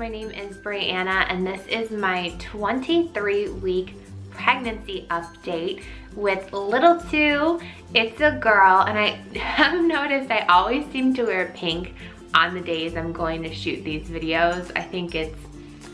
my name is Brianna and this is my 23-week pregnancy update with little two. It's a girl, and I have noticed I always seem to wear pink on the days I'm going to shoot these videos. I think it's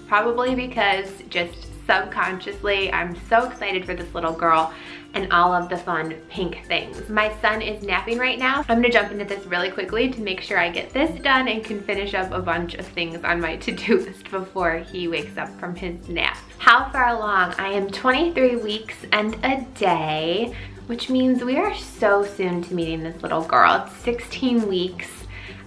probably because just subconsciously I'm so excited for this little girl and all of the fun pink things. My son is napping right now. I'm gonna jump into this really quickly to make sure I get this done and can finish up a bunch of things on my to-do list before he wakes up from his nap. How far along? I am 23 weeks and a day, which means we are so soon to meeting this little girl. It's 16 weeks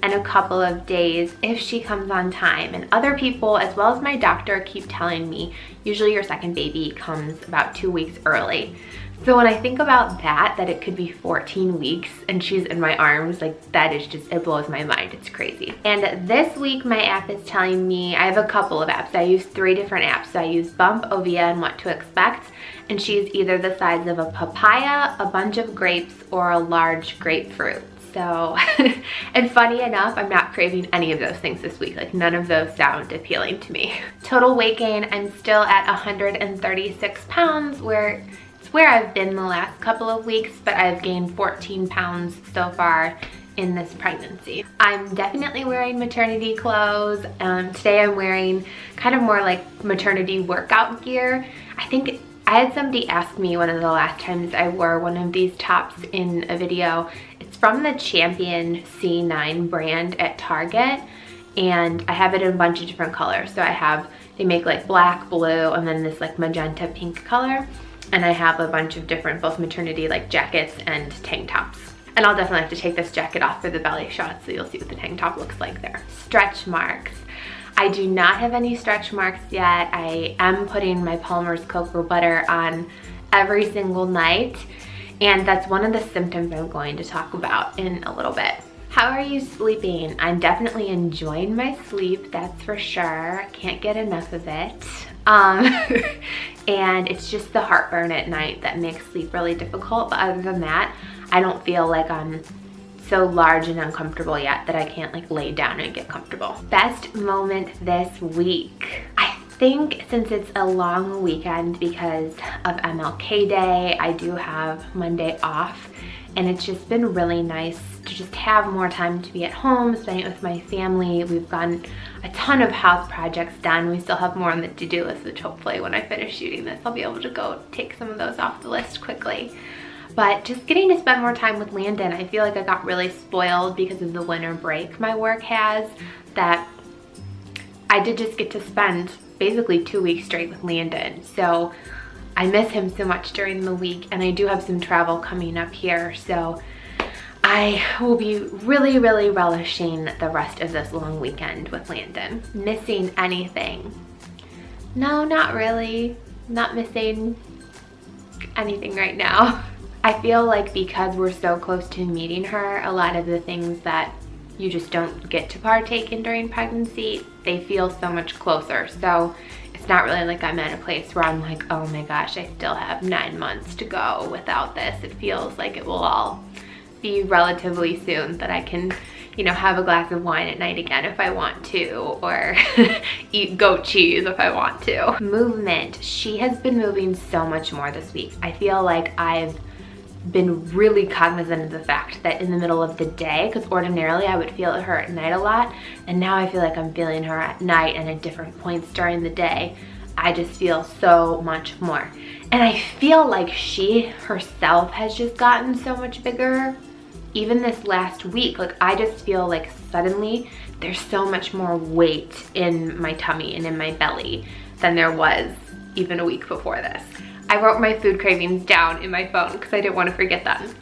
and a couple of days if she comes on time. And other people, as well as my doctor, keep telling me usually your second baby comes about 2 weeks early. So when I think about that it could be 14 weeks and she's in my arms, like that is just, it blows my mind. It's crazy. And this week my app is telling me, I have a couple of apps. I use 3 different apps. So I use Bump, Ovia, and What to Expect. And she's either the size of a papaya, a bunch of grapes, or a large grapefruit. So, and funny enough, I'm not craving any of those things this week. Like none of those sound appealing to me. Total weight gain, I'm still at 136 pounds, where it's where I've been the last couple of weeks, but I've gained 14 pounds so far in this pregnancy. I'm definitely wearing maternity clothes. Today I'm wearing kind of more like maternity workout gear. I had somebody ask me one of the last times I wore one of these tops in a video. It's from the Champion C9 brand at Target, and I have it in a bunch of different colors. So they make like black, blue, and then this like magenta pink color. And I have a bunch of different both maternity like jackets and tank tops. And I'll definitely have to take this jacket off for the belly shot so you'll see what the tank top looks like there. Stretch marks. I do not have any stretch marks yet. I am putting my Palmer's cocoa butter on every single night, and that's one of the symptoms I'm going to talk about in a little bit. How are you sleeping? I'm definitely enjoying my sleep, that's for sure. I can't get enough of it. And it's just the heartburn at night that makes sleep really difficult, but other than that, I don't feel like I'm so large and uncomfortable yet that I can't like lay down and get comfortable. Best moment this week. I think since it's a long weekend because of MLK Day, I do have Monday off, and it's just been really nice to just have more time to be at home, spending it with my family. We've gotten a ton of house projects done. We still have more on the to-do list, which hopefully when I finish shooting this, I'll be able to go take some of those off the list quickly. But just getting to spend more time with Landon, I feel like I got really spoiled because of the winter break my work has, that I did just get to spend basically 2 weeks straight with Landon. So I miss him so much during the week, and I do have some travel coming up here. So I will be really, really relishing the rest of this long weekend with Landon. Missing anything? No, not really. Not missing anything right now. I feel like because we're so close to meeting her, a lot of the things that you just don't get to partake in during pregnancy, they feel so much closer. So it's not really like I'm at a place where I'm like, oh my gosh, I still have 9 months to go without this. It feels like it will all be relatively soon that I can, you know, have a glass of wine at night again if I want to, or eat goat cheese if I want to. Movement. She has been moving so much more this week. I feel like I've been really cognizant of the fact that in the middle of the day, because ordinarily I would feel her at night a lot, and now I feel like I'm feeling her at night and at different points during the day. I just feel so much more. And I feel like she herself has just gotten so much bigger. Even this last week, like I just feel like suddenly there's so much more weight in my tummy and in my belly than there was even a week before this. I wrote my food cravings down in my phone because I didn't want to forget them.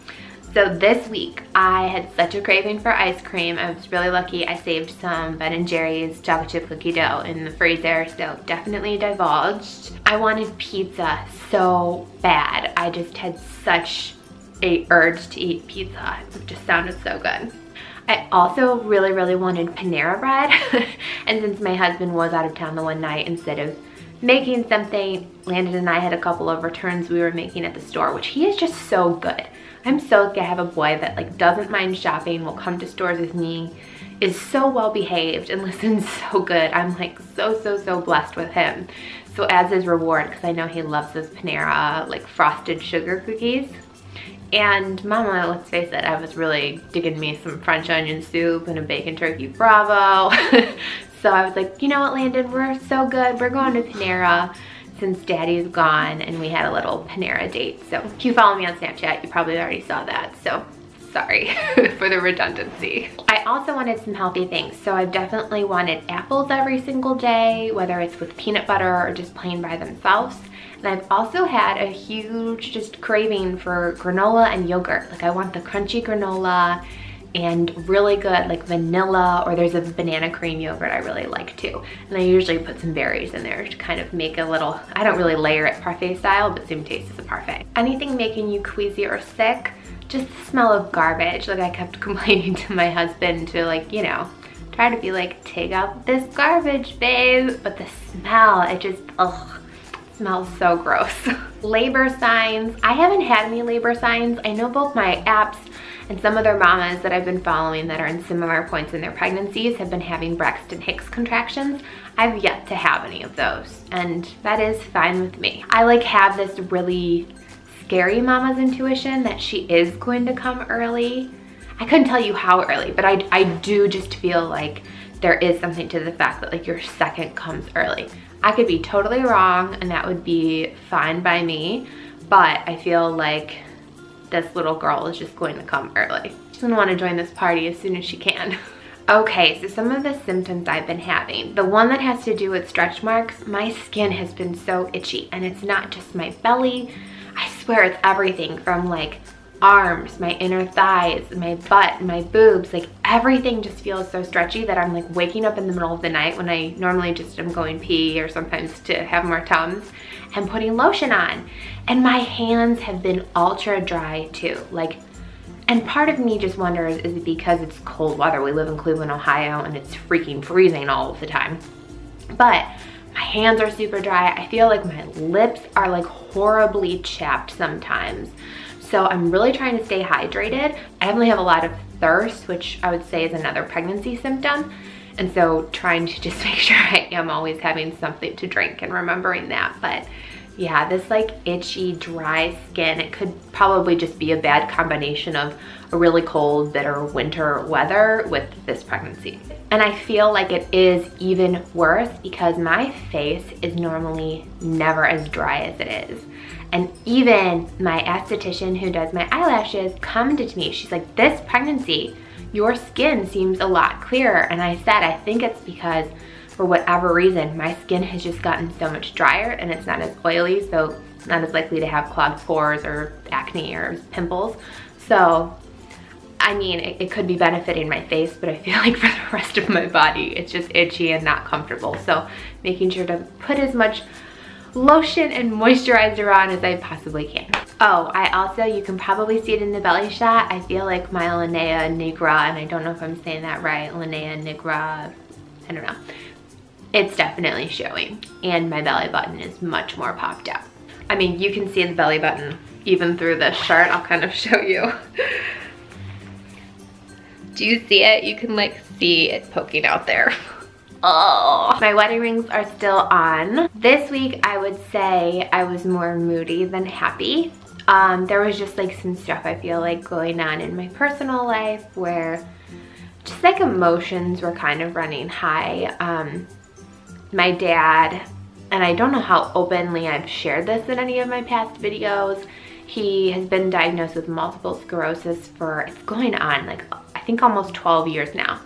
So this week I had such a craving for ice cream. I was really lucky. I saved some Ben & Jerry's chocolate chip cookie dough in the freezer, so definitely divulged. I wanted pizza so bad. I just had such a urge to eat pizza. It just sounded so good. I also really, really wanted Panera bread. And since my husband was out of town the one night, instead of making something, Landon and I had a couple of returns we were making at the store, which he is just so good. I'm so lucky I have a boy that like doesn't mind shopping, will come to stores with me, is so well behaved and listens so good. I'm like so blessed with him. So as his reward, because I know he loves those Panera like frosted sugar cookies. And Mama, let's face it, I was really digging me some French onion soup and a bacon turkey Bravo. So I was like, you know what, Landon, we're so good. We're going to Panera since Daddy's gone, and we had a little Panera date. So if you follow me on Snapchat, you probably already saw that. So sorry for the redundancy. I also wanted some healthy things. So I've definitely wanted apples every single day, whether it's with peanut butter or just plain by themselves. And I've also had a huge just craving for granola and yogurt. Like I want the crunchy granola and really good like vanilla, or there's a banana cream yogurt I really like too. And I usually put some berries in there to kind of make a little, I don't really layer it parfait style, but same taste as a parfait. Anything making you queasy or sick, just the smell of garbage. Like I kept complaining to my husband to like, you know, try to be like, take out this garbage, babe. But the smell, it just, ugh, smells so gross. Labor signs. I haven't had any labor signs. I know both my apps and some other mamas that I've been following that are in similar points in their pregnancies have been having Braxton Hicks contractions. I've yet to have any of those, and that is fine with me. I like have this really scary mama's intuition that she is going to come early. I couldn't tell you how early, but I do just feel like there is something to the fact that like your second comes early. I could be totally wrong and that would be fine by me, but I feel like this little girl is just going to come early. She's gonna wanna join this party as soon as she can. Okay, so some of the symptoms I've been having. The one that has to do with stretch marks, my skin has been so itchy, and it's not just my belly. I swear it's everything from like arms, my inner thighs, my butt, my boobs, like everything just feels so stretchy that I'm like waking up in the middle of the night when I normally just am going pee or sometimes to have more Tums and putting lotion on. And my hands have been ultra dry too. Like, and part of me just wonders, is it because it's cold weather? We live in Cleveland, Ohio, and it's freaking freezing all of the time. But my hands are super dry. I feel like my lips are like horribly chapped sometimes. So I'm really trying to stay hydrated. I definitely have a lot of thirst, which I would say is another pregnancy symptom. And so trying to just make sure I am always having something to drink and remembering that. But yeah, this like itchy, dry skin, it could probably just be a bad combination of a really cold, bitter winter weather with this pregnancy. And I feel like it is even worse because my face is normally never as dry as it is. And even my esthetician who does my eyelashes commented to me, she's like, this pregnancy, your skin seems a lot clearer. And I said, I think it's because for whatever reason, my skin has just gotten so much drier and it's not as oily, so not as likely to have clogged pores or acne or pimples. So, I mean, it could be benefiting my face, but I feel like for the rest of my body, it's just itchy and not comfortable. So making sure to put as much lotion and moisturizer on as I possibly can. Oh, I also, you can probably see it in the belly shot. I feel like my linea nigra, and I don't know if I'm saying that right, linea nigra, I don't know. It's definitely showing, and my belly button is much more popped out. I mean, you can see the belly button even through this shirt. I'll kind of show you. Do you see it? You can like see it poking out there. Oh, my wedding rings are still on. This week, I would say I was more moody than happy. There was just like some stuff I feel like going on in my personal life where just like emotions were kind of running high. My dad, and I don't know how openly I've shared this in any of my past videos, he has been diagnosed with multiple sclerosis for, it's going on like, I think almost 12 years now.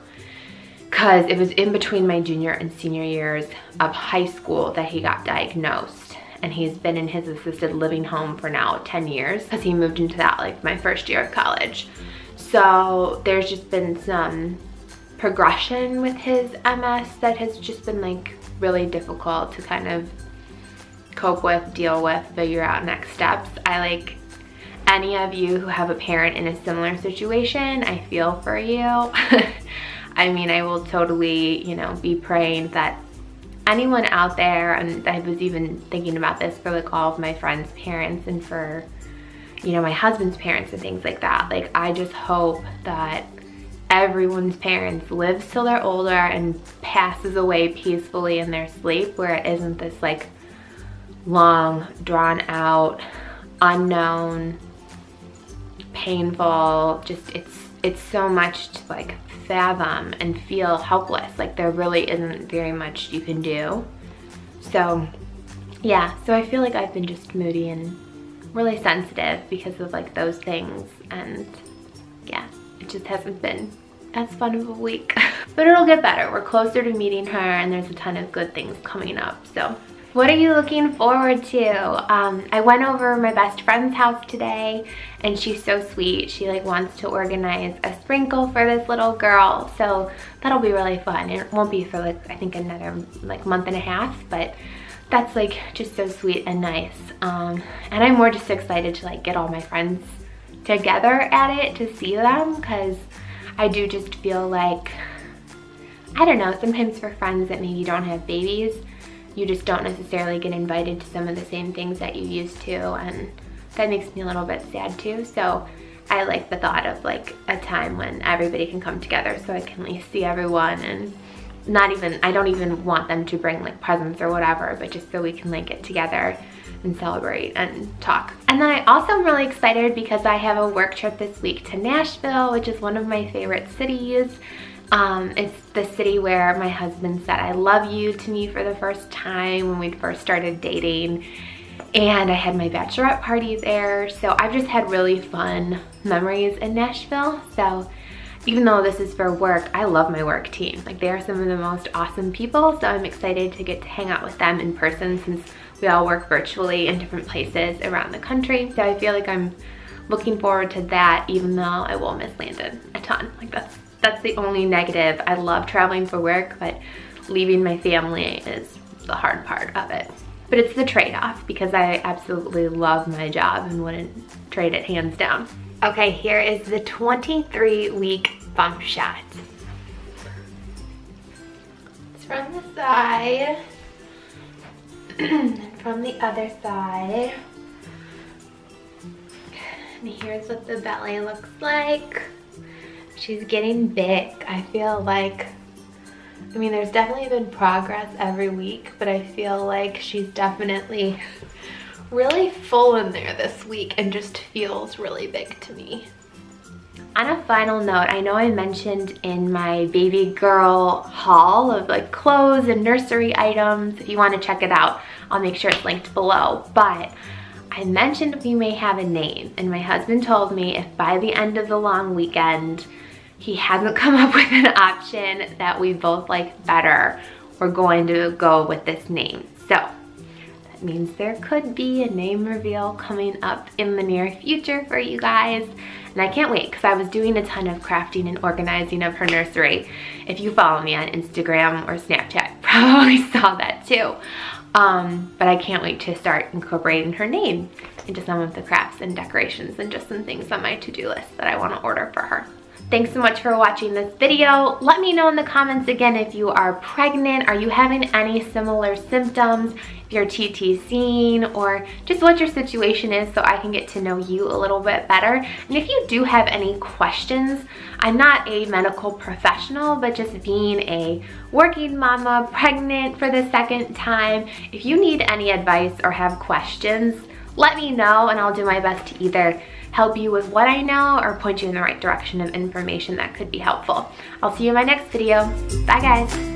Because it was in between my junior and senior years of high school that he got diagnosed. And he's been in his assisted living home for now 10 years because he moved into that like my first year of college. So there's just been some progression with his MS that has just been like really difficult to kind of cope with, deal with, figure out next steps. I like any of you who have a parent in a similar situation, I feel for you. I mean, I will totally, you know, be praying that anyone out there, and I was even thinking about this for like all of my friends' parents and for you know, my husband's parents and things like that. Like, I just hope that everyone's parents lives till they're older and passes away peacefully in their sleep, where it isn't this like long, drawn out, unknown, painful, just it's so much to like fathom and feel helpless. Like, there really isn't very much you can do. So yeah, so I feel like I've been just moody and really sensitive because of like those things, and yeah, it just hasn't been as fun of a week. But it'll get better. We're closer to meeting her, and there's a ton of good things coming up. So what are you looking forward to? I went over my best friend's house today, and she's so sweet. She like wants to organize a sprinkle for this little girl, so that'll be really fun. It won't be for like, I think another like month and a half, but that's like just so sweet and nice. And I'm more just excited to like get all my friends together at it to see them, because I do just feel like, I don't know, sometimes for friends that maybe don't have babies, you just don't necessarily get invited to some of the same things that you used to, and that makes me a little bit sad too. So I like the thought of like a time when everybody can come together so I can at least see everyone, and I don't even want them to bring like presents or whatever, but just so we can like get together and celebrate and talk. And then I also am really excited because I have a work trip this week to Nashville, which is one of my favorite cities. It's the city where my husband said I love you to me for the first time when we first started dating, and I had my bachelorette party there. So I've just had really fun memories in Nashville. So even though this is for work, I love my work team. Like, they are some of the most awesome people, so I'm excited to get to hang out with them in person, since we all work virtually in different places around the country. So I feel like I'm looking forward to that, even though I will miss Landon a ton. Like, that's the only negative. I love traveling for work, but leaving my family is the hard part of it. But it's the trade-off, because I absolutely love my job and wouldn't trade it hands down. Okay, here is the 23-week bump shot. It's from the side and from the other side. And here's what the belly looks like. She's getting big. I feel like, I mean, there's definitely been progress every week, but I feel like she's definitely really full in there this week and just feels really big to me. On a final note, I know I mentioned in my baby girl haul of like clothes and nursery items, if you want to check it out, I'll make sure it's linked below, but I mentioned we may have a name, and my husband told me if by the end of the long weekend he hasn't come up with an option that we both like better, we're going to go with this name. So that means there could be a name reveal coming up in the near future for you guys. And I can't wait, because I was doing a ton of crafting and organizing of her nursery. If you follow me on Instagram or Snapchat, you probably saw that too. But I can't wait to start incorporating her name into some of the crafts and decorations and just some things on my to-do list that I want to order for her. Thanks so much for watching this video. Let me know in the comments again if you are pregnant, are you having any similar symptoms, if you're TTCing, or just what your situation is so I can get to know you a little bit better. And if you do have any questions, I'm not a medical professional, but just being a working mama, pregnant for the second time, if you need any advice or have questions, let me know and I'll do my best to either help you with what I know or point you in the right direction of information that could be helpful. I'll see you in my next video. Bye guys.